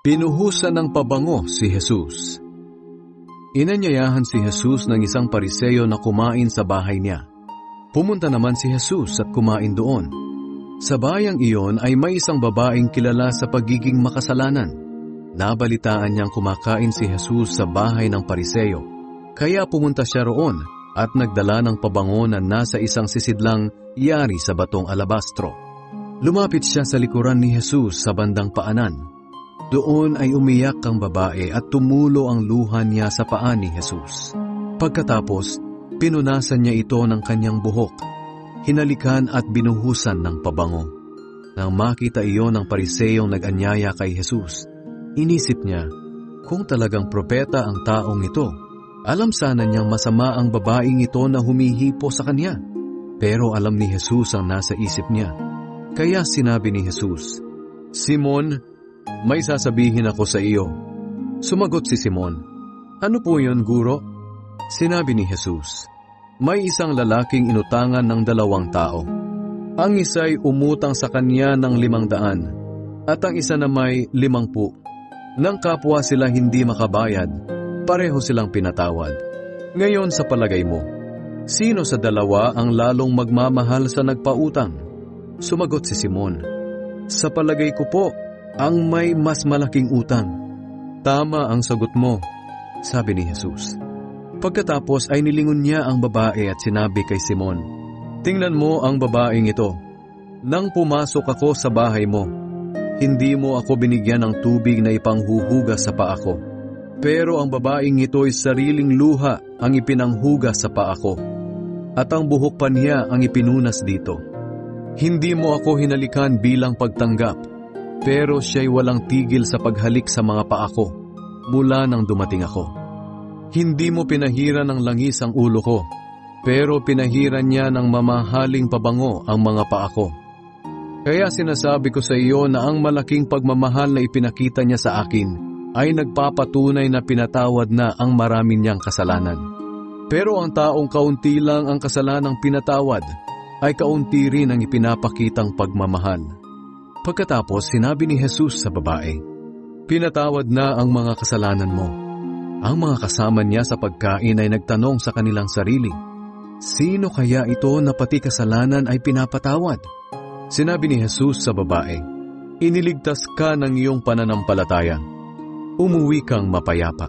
Pinuhusan ng pabango si Jesus. Inanyayahan si Jesus ng isang Pariseo na kumain sa bahay niya. Pumunta naman si Jesus at kumain doon. Sa bayang iyon ay may isang babaeng kilala sa pagiging makasalanan. Nabalitaan niyang kumakain si Jesus sa bahay ng Pariseo. Kaya pumunta siya roon at nagdala ng pabango na nasa isang sisidlang yari sa batong alabastro. Lumapit siya sa likuran ni Jesus sa bandang paanan. Doon ay umiyak ang babae at tumulo ang luha niya sa paa ni Jesus. Pagkatapos, pinunasan niya ito ng kanyang buhok, hinalikan at binuhusan ng pabango. Nang makita iyon ng Pariseyong nag-anyaya kay Jesus, inisip niya, kung talagang propeta ang taong ito, alam sana niyang masama ang babaeng ito na humihipo sa kanya. Pero alam ni Jesus ang nasa isip niya. Kaya sinabi ni Jesus, "Simon, may sasabihin ako sa iyo." Sumagot si Simon, "Ano po yun, Guro?" Sinabi ni Jesus, "May isang lalaking inutangan ng 2 tao. Ang isa'y umutang sa kanya ng 500 at ang isa na may 50. Nang kapwa sila hindi makabayad, pareho silang pinatawad. Ngayon sa palagay mo, sino sa 2 ang lalong magmamahal sa nagpautang?" Sumagot si Simon, "Sa palagay ko po, ang may mas malaking utang." "Tama ang sagot mo," sabi ni Jesus. Pagkatapos ay nilingon niya ang babae at sinabi kay Simon, "Tingnan mo ang babaeng ito. Nang pumasok ako sa bahay mo, hindi mo ako binigyan ng tubig na ipanghuhugas sa paa ko. Pero ang babaeng ito ay sariling luha ang ipinanghugas sa paa ko, at ang buhok pa niya ang ipinunas dito. Hindi mo ako hinalikan bilang pagtanggap, pero siya'y walang tigil sa paghalik sa mga paa ko mula nang dumating ako. Hindi mo pinahiran ng langis ang ulo ko, pero pinahiran niya ng mamahaling pabango ang mga paa ko. Kaya sinasabi ko sa iyo na ang malaking pagmamahal na ipinakita niya sa akin ay nagpapatunay na pinatawad na ang marami niyang kasalanan. Pero ang taong kaunti lang ang kasalanang pinatawad, ay kaunti rin ang ipinapakitang pagmamahal." Pagkatapos, sinabi ni Jesus sa babae, "Pinatawad na ang mga kasalanan mo." Ang mga kasama niya sa pagkain ay nagtanong sa kanilang sarili, "Sino kaya ito na pati kasalanan ay pinapatawad?" Sinabi ni Jesus sa babae, "Iniligtas ka ng iyong pananampalataya. Umuwi kang mapayapa."